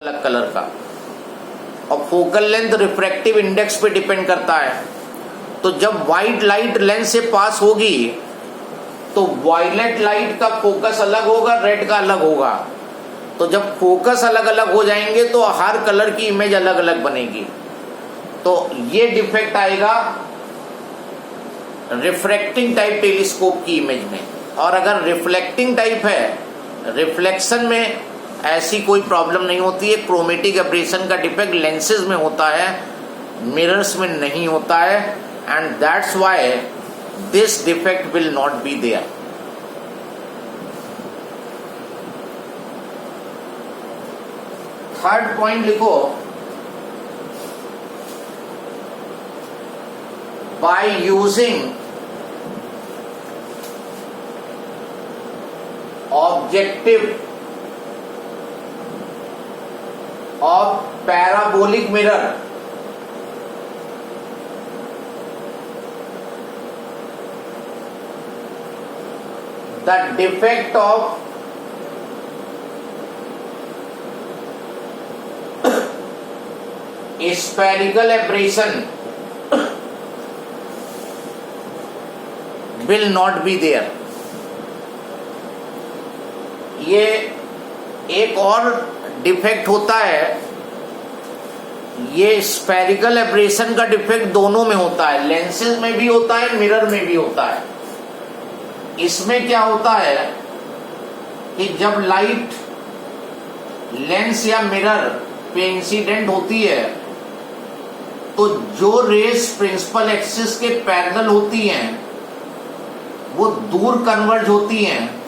अलग कलर का, और फोकल लेंथ रिफ्रैक्टिव इंडेक्स पे डिपेंड करता है। तो जब वाइट लाइट लेंस से पास होगी तो वायलेट लाइट का फोकस अलग होगा, रेड का अलग होगा। तो जब फोकस अलग अलग हो जाएंगे तो हर कलर की इमेज अलग अलग बनेगी। तो ये डिफेक्ट आएगा रिफ्रैक्टिंग टाइप टेलीस्कोप की इमेज में। और अगर रिफ्लेक्टिंग टाइप है, रिफ्लेक्शन में ऐसी कोई प्रॉब्लम नहीं होती है। क्रोमेटिक एब्रेशन का डिफेक्ट लेंसेज में होता है, मिरर्स में नहीं होता है, and that's why this defect will not be there. Third point लिखो, by using objective of parabolic mirror, the defect of spherical aberration will not be there। ये एक और डिफेक्ट होता है, ये स्फेरिकल एब्रेशन का डिफेक्ट दोनों में होता है, लेंसेज में भी होता है, मिरर में भी होता है। इसमें क्या होता है कि जब लाइट लेंस या मिरर पे इंसिडेंट होती है तो जो रेस प्रिंसिपल एक्सिस के पैरेलल होती हैं वो दूर कन्वर्ज होती हैं,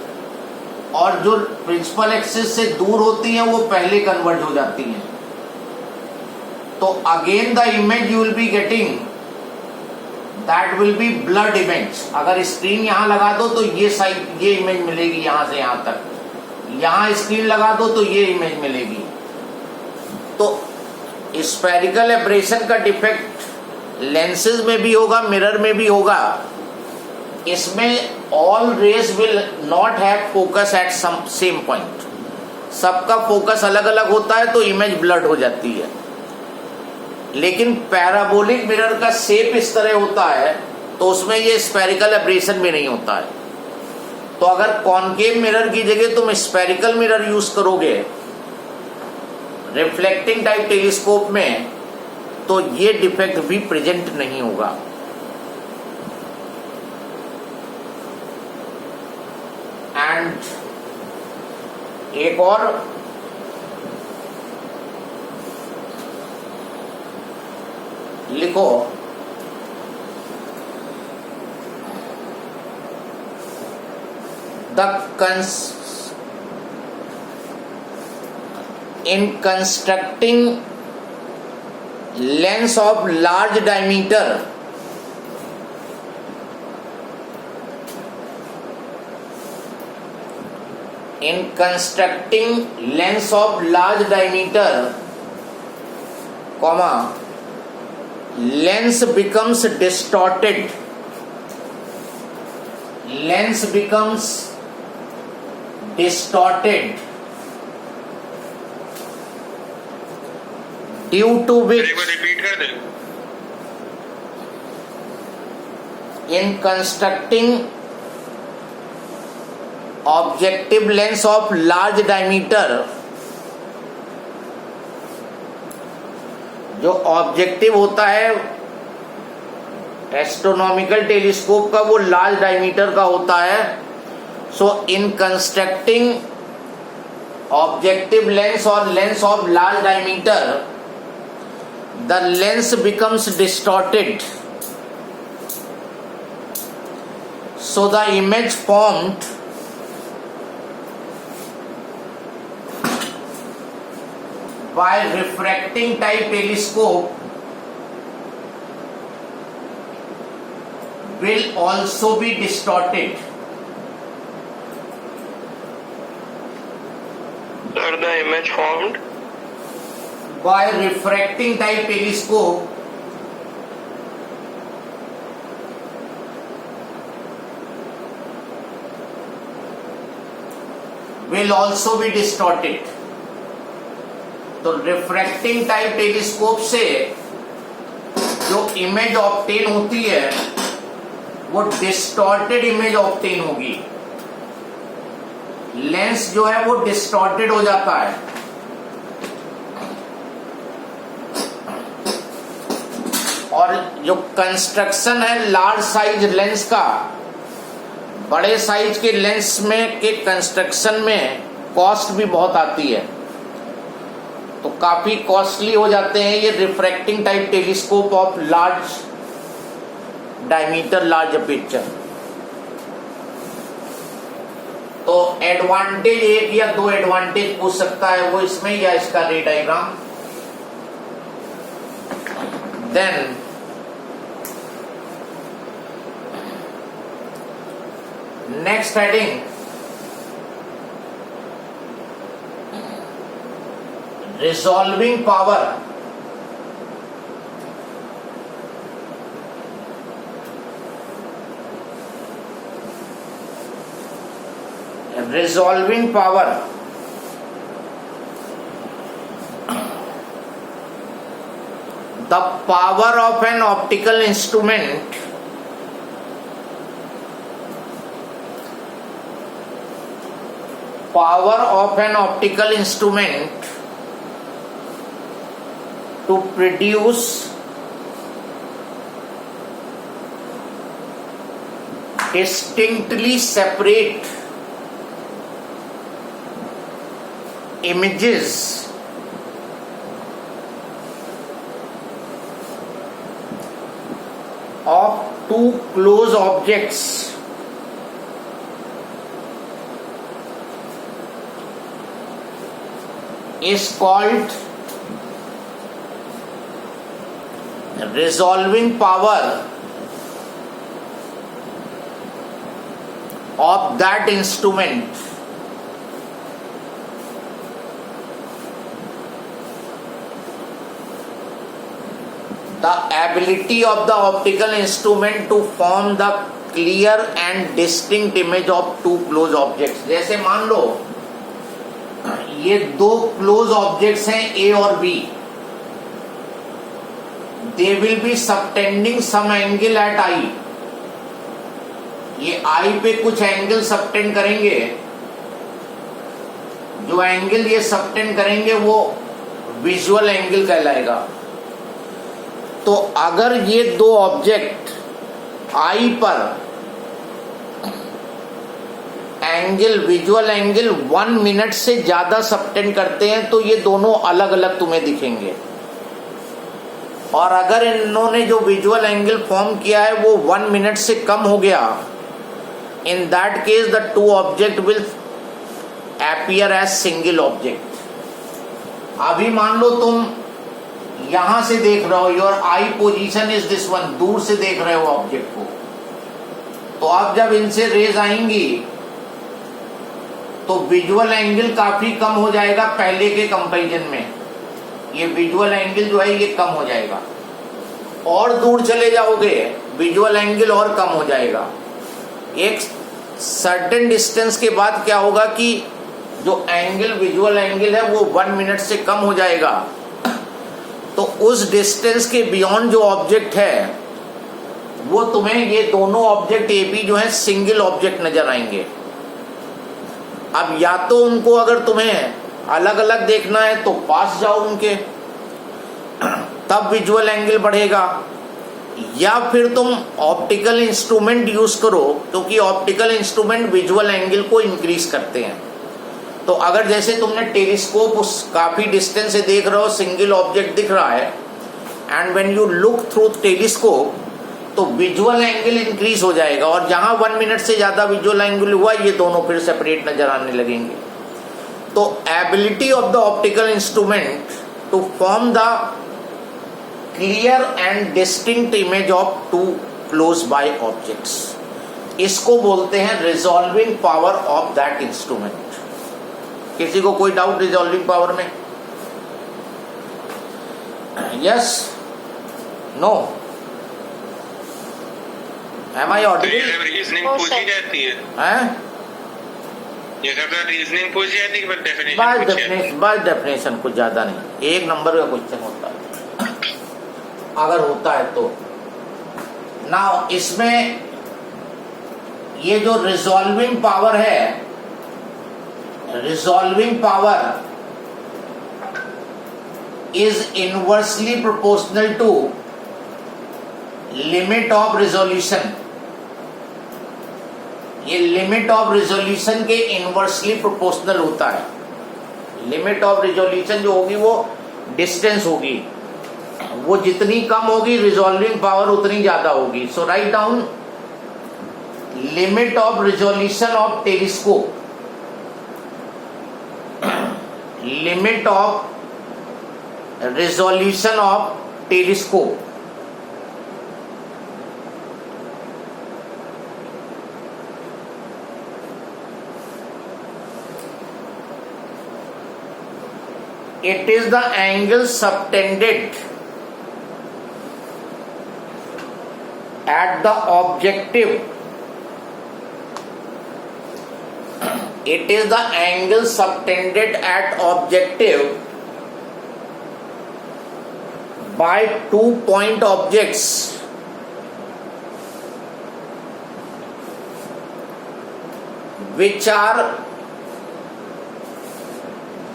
और जो प्रिंसिपल एक्सिस से दूर होती हैं वो पहले कन्वर्ज हो जाती हैं। तो again the image you will be getting that will be blood image. अगर स्क्रीन यहां लगा दो तो ये साइड ये इमेज मिलेगी, यहां से यहां तक। यहां स्क्रीन लगा दो तो ये इमेज मिलेगी। तो स्फेरिकल एब्रेशन का डिफेक्ट लेंसेज में भी होगा, मिरर में भी होगा। इसमें all rays will not have focus at some same point, सबका फोकस अलग अलग होता है तो इमेज ब्लड हो जाती है। लेकिन पैराबोलिक मिरर का शेप इस तरह होता है तो उसमें ये स्फेरिकल एब्रेशन भी नहीं होता है। तो अगर कॉनकेव मिरर की जगह तुम स्फेरिकल मिरर यूज करोगे रिफ्लेक्टिंग टाइप टेलीस्कोप में तो ये डिफेक्ट भी प्रेजेंट नहीं होगा। एंड एक और लिखो, in constructing lens of large diameter, in constructing lens of large diameter, comma, lens becomes distorted. Lens becomes distorted due to which in constructing objective lens of large diameter, जो objective होता है astronomical telescope का वो large diameter का होता है। सो इन constructing objective lens और lens of large diameter the lens becomes distorted, so the image formed by refracting type telescope will also be distorted. Sir, the image formed by refracting type telescope will also be distorted. तो refracting type telescope से जो image obtain होती है वो distorted image obtain होगी। Lens जो है वो डिस्टॉर्टेड हो जाता है। और जो कंस्ट्रक्शन है लार्ज साइज लेंस का, बड़े साइज के लेंस में के कंस्ट्रक्शन में कॉस्ट भी बहुत आती है, तो काफी कॉस्टली हो जाते हैं ये refracting type telescope of large diameter, large aperture. तो एडवांटेज एक या दो एडवांटेज पूछ सकता है वो इसमें, या इसका ray diagram. Then next heading, resolving power. Resolving power, the power of an optical instrument to produce distinctly separate images of two close objects is called resolving power of that instrument the ability of the optical instrument to form the clear and distinct image of two close objects। जैसे मान लो ये दो close objects हैं A और B, they will be subtending some angle at eye. ये eye पे कुछ angle subtend करेंगे, जो एंगल ये सबटेंड करेंगे वो विजुअल एंगल कहलाएगा। तो अगर ये दो ऑब्जेक्ट आई पर एंगल, विजुअल एंगल 1 मिनट से ज्यादा सबटेंड करते हैं तो ये दोनों अलग अलग तुम्हें दिखेंगे। और अगर इन्होंने जो विजुअल एंगल फॉर्म किया है वो 1 मिनट से कम हो गया, in that case the two object will appear as single object. अभी मान लो तुम यहां से देख रहे हो, your eye position is this one, दूर से देख रहे हो ऑब्जेक्ट को। तो अब जब इनसे रेज आएंगी तो विजुअल एंगल काफी कम हो जाएगा पहले के कंपैरिजन में। ये विजुअल एंगल जो है ये कम हो जाएगा, और दूर चले जाओगे विजुअल एंगल और कम हो जाएगा। एक सर्टेन डिस्टेंस के बाद क्या होगा कि जो एंगल, विजुअल एंगल है वो 1 मिनट से कम हो जाएगा। तो उस डिस्टेंस के बियॉन्ड जो ऑब्जेक्ट है वो तुम्हें, ये दोनों ऑब्जेक्ट ए बी जो है सिंगल ऑब्जेक्ट नजर आएंगे। अब या तो उनको अगर तुम्हें अलग अलग देखना है तो पास जाओ उनके, तब विजुअल एंगल बढ़ेगा, या फिर तुम ऑप्टिकल इंस्ट्रूमेंट यूज करो, क्योंकि ऑप्टिकल इंस्ट्रूमेंट विजुअल एंगल को इंक्रीज करते हैं। तो अगर जैसे तुमने टेलीस्कोप उस काफी डिस्टेंस से देख रहे हो, सिंगल ऑब्जेक्ट दिख रहा है, and when you look through telescope तो विजुअल एंगल इंक्रीज हो जाएगा, और जहां 1 मिनट से ज्यादा विजुअल एंगल हुआ ये दोनों फिर सेपरेट नजर आने लगेंगे। तो ability of the optical instrument to form the clear and distinct image of two close by objects, इसको बोलते हैं resolving power of that instrument. किसी को कोई डाउट रिजॉल्विंग पावर में? Yes, no, am I audible? Reasoning पूछी जाती है। ये सब रीजनिंग पूछ दिया थी, बस डेफिनेशन बस डेफिनेशन कुछ ज्यादा नहीं, 1 नंबर का क्वेश्चन होता है अगर होता है तो। नाउ इसमें ये जो रिजॉल्विंग पावर है, resolving power is inversely proportional to limit of resolution. ये लिमिट ऑफ रिजोल्यूशन के इनवर्सली प्रोपोर्शनल होता है। लिमिट ऑफ रिजोल्यूशन जो होगी वो डिस्टेंस होगी, वो जितनी कम होगी रिजॉल्विंग पावर उतनी ज्यादा होगी। So write down limit of resolution of telescope, limit of resolution of telescope it is the angle subtended at the objective, it is the angle subtended at objective by 2 point objects which are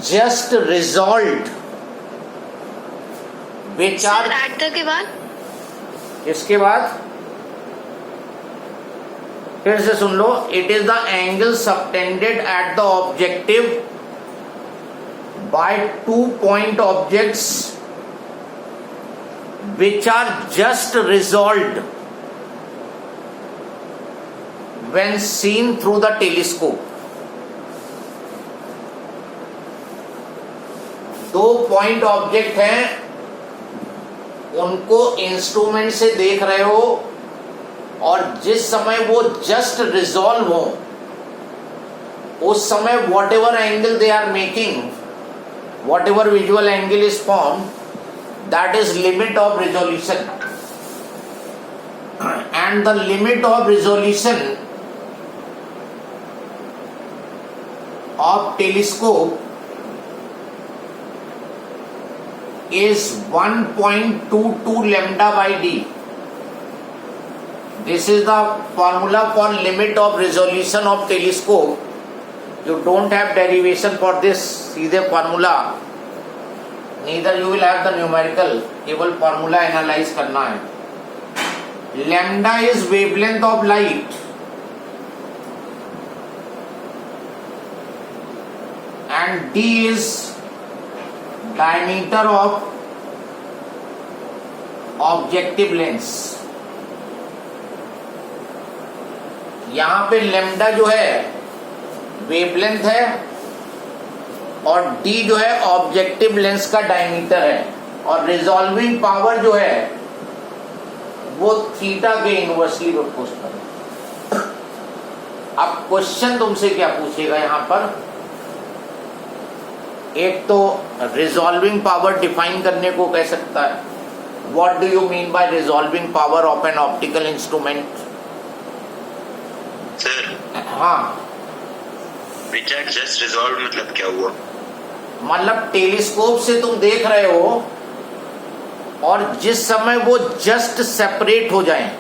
just resolved, which are at the के बाद इसके बाद फिर से सुन लो, it is the angle subtended at the objective by 2 point objects which are just resolved when seen through the telescope। 2 point object हैं, उनको इंस्ट्रूमेंट से देख रहे हो और जिस समय वो जस्ट रिजॉल्व हो उस समय whatever angle they are making, whatever visual angle is form, that is limit of resolution. And the limit of resolution of telescope is 1.22 lambda by d. This is the formula for limit of resolution of telescope. You don't have derivation for this, सीधे formula, neither you will have the numerical, केवल formula analyze करना है। Lambda is wavelength of light and d is diameter of objective lens. यहां पे lambda जो है wavelength है और डी जो है ऑब्जेक्टिव लेंस का डायमीटर है, और रिजॉल्विंग पावर जो है वो थीटा के इनवर्सली प्रोपोर्शनल है। अब क्वेश्चन तुमसे क्या पूछेगा यहां पर, एक तो रिजॉल्विंग पावर डिफाइन करने को कह सकता है, what do you mean by resolving power of an optical instrument. Sir हाँ, which are just resolved मतलब क्या हुआ? मतलब टेलीस्कोप से तुम देख रहे हो और जिस समय वो जस्ट सेपरेट हो जाएं,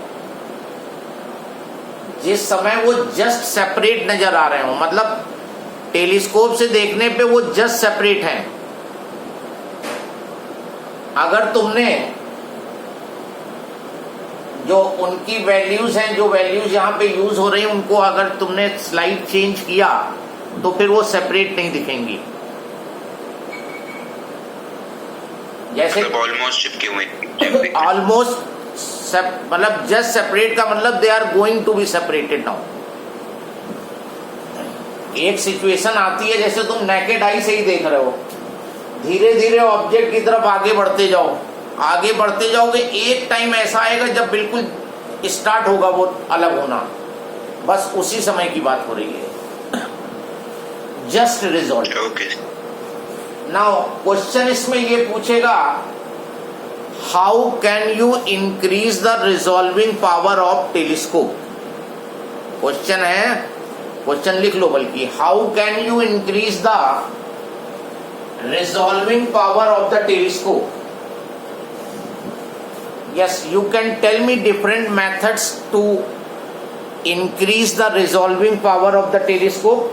जिस समय वो जस्ट सेपरेट नजर आ रहे हो, मतलब टेलीस्कोप से देखने पे वो जस्ट सेपरेट हैं। अगर तुमने जो उनकी वैल्यूज हैं, जो वैल्यूज यहां पे यूज हो रही हैं, उनको अगर तुमने स्लाइड चेंज किया तो फिर वो सेपरेट नहीं दिखेंगी। जैसे ऑलमोस्ट चिपके हुए, ऑलमोस्ट मतलब जस्ट सेपरेट का मतलब they are going to be separated now. एक सिचुएशन आती है जैसे तुम नेकेड आई से ही देख रहे हो, धीरे धीरे ऑब्जेक्ट की तरफ आगे बढ़ते जाओ, आगे बढ़ते जाओगे, एक टाइम ऐसा आएगा जब बिल्कुल स्टार्ट होगा वो अलग होना, बस उसी समय की बात हो रही है। Just resolve. Okay. Now question इसमें ये पूछेगा, how can you increase the resolving power of telescope. Question है क्वेश्चन लिख लो बल्कि, how can you increase the resolving power of the telescope? Yes, you can tell me different methods to increase the resolving power of the telescope.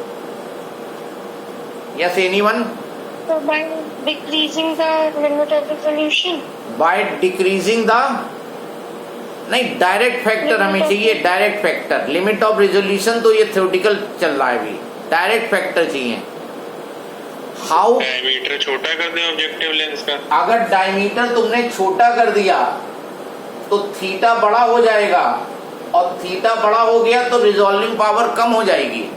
Yes, anyone? So by decreasing the limit of resolution. By decreasing the, नहीं direct factor हमें चाहिए, direct factor. Limit of resolution तो ये theoretical चल रहा है अभी, direct factor चाहिए. हाउ? डायमीटर छोटा कर दें ऑब्जेक्टिव लेंस का. अगर डायमीटर तुमने छोटा कर दिया तो थीटा बड़ा हो जाएगा, और थीटा बड़ा हो गया तो रिजॉल्विंग पावर कम हो जाएगी.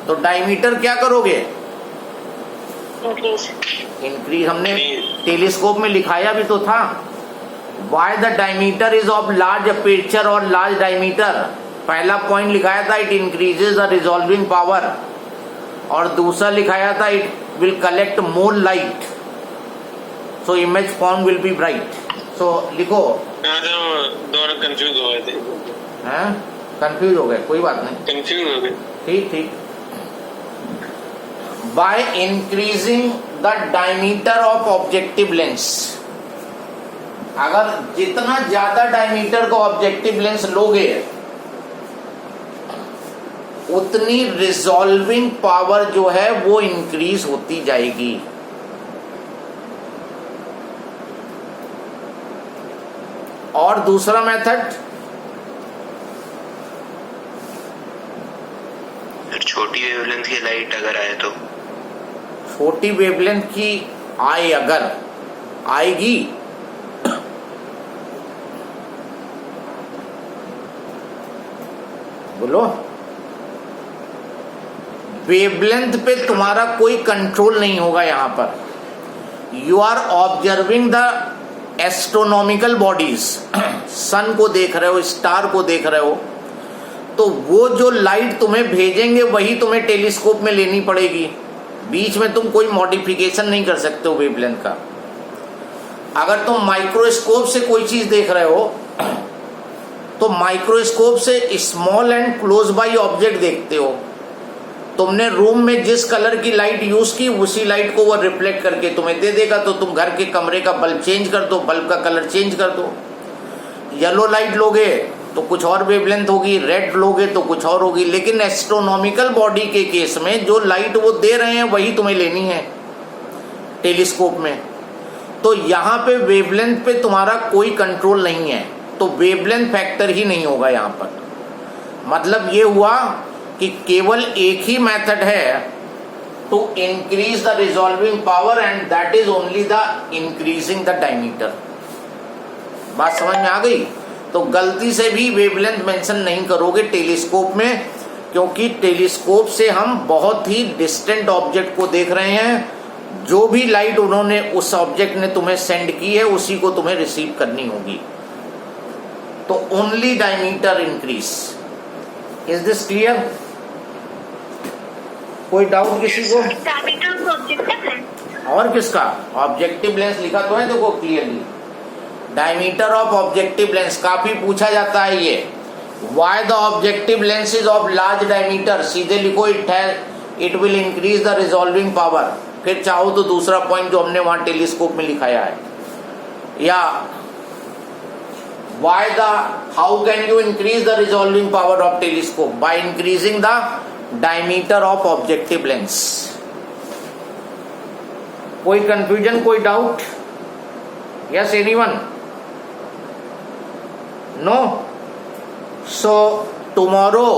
तो डायमीटर क्या करोगे? इंक्रीज. हमने टेलीस्कोप में लिखाया भी तो था. Why the diameter is of large aperture और लार्ज डायमीटर. पहला पॉइंट लिखाया था it increases the resolving power, और दूसरा लिखाया था it will collect more light, so image form will be bright. So लिखो. दोनों कंफ्यूज हो गए थे. हैं? कंफ्यूज हो गए, कोई बात नहीं, कंफ्यूज हो गए. ठीक ठीक. By increasing the diameter of objective lens, अगर जितना ज्यादा डायमीटर का ऑब्जेक्टिव लेंस लोगे उतनी रिजॉल्विंग पावर जो है वो इंक्रीज होती जाएगी. और दूसरा मेथड, छोटी वेवलेंथ की लाइट अगर आए तो, छोटी वेवलेंथ की आए, अगर आएगी बोलो. वेवलेंथ पे तुम्हारा कोई कंट्रोल नहीं होगा. यहां पर you are observing the astronomical bodies. Sun को देख रहे हो, स्टार को देख रहे हो, तो वो जो लाइट तुम्हें भेजेंगे वही तुम्हें टेलीस्कोप में लेनी पड़ेगी. बीच में तुम कोई मॉडिफिकेशन नहीं कर सकते हो वेवलेंथ का. अगर तुम माइक्रोस्कोप से कोई चीज देख रहे हो तो माइक्रोस्कोप से small and close by object देखते हो. तुमने रूम में जिस कलर की लाइट यूज की उसी लाइट को वो रिफ्लेक्ट करके तुम्हें दे देगा. तो तुम घर के कमरे का बल्ब चेंज कर दो, बल्ब का कलर चेंज कर दो. येलो लाइट लोगे तो कुछ और वेवलेंथ होगी, रेड लोगे तो कुछ और होगी. लेकिन एस्ट्रोनॉमिकल बॉडी के केस में जो लाइट वो दे रहे हैं वही तुम्हें लेनी है टेलीस्कोप में. तो यहाँ पे वेवलेंथ पे तुम्हारा कोई कंट्रोल नहीं है, तो वेवलेंथ फैक्टर ही नहीं होगा यहाँ पर. मतलब ये हुआ कि केवल एक ही मेथड है to increase the resolving power, and that is only the increasing the diameter. बात समझ में आ गई? तो गलती से भी वेवलेंथ मेंशन नहीं करोगे टेलीस्कोप में, क्योंकि टेलीस्कोप से हम बहुत ही डिस्टेंट ऑब्जेक्ट को देख रहे हैं. जो भी लाइट उन्होंने उस ऑब्जेक्ट ने तुम्हें सेंड की है उसी को तुम्हें रिसीव करनी होगी. तो only diameter increase. Is this clear? कोई डाउट किसी को? Diameter objective lens. और किसका? ऑब्जेक्टिव लेंस लिखा तो है देखो clearly. Diameter of objective lens काफी पूछा जाता है ये. Why the objective lens is of large diameter. सीधे लिखो it will increase the resolving power. फिर चाहो तो दूसरा पॉइंट जो हमने वहां टेलीस्कोप में लिखाया है, या why the how can you increase the resolving power of telescope? By increasing the diameter of objective lens. कोई confusion, कोई doubt? Yes, anyone? No? So tomorrow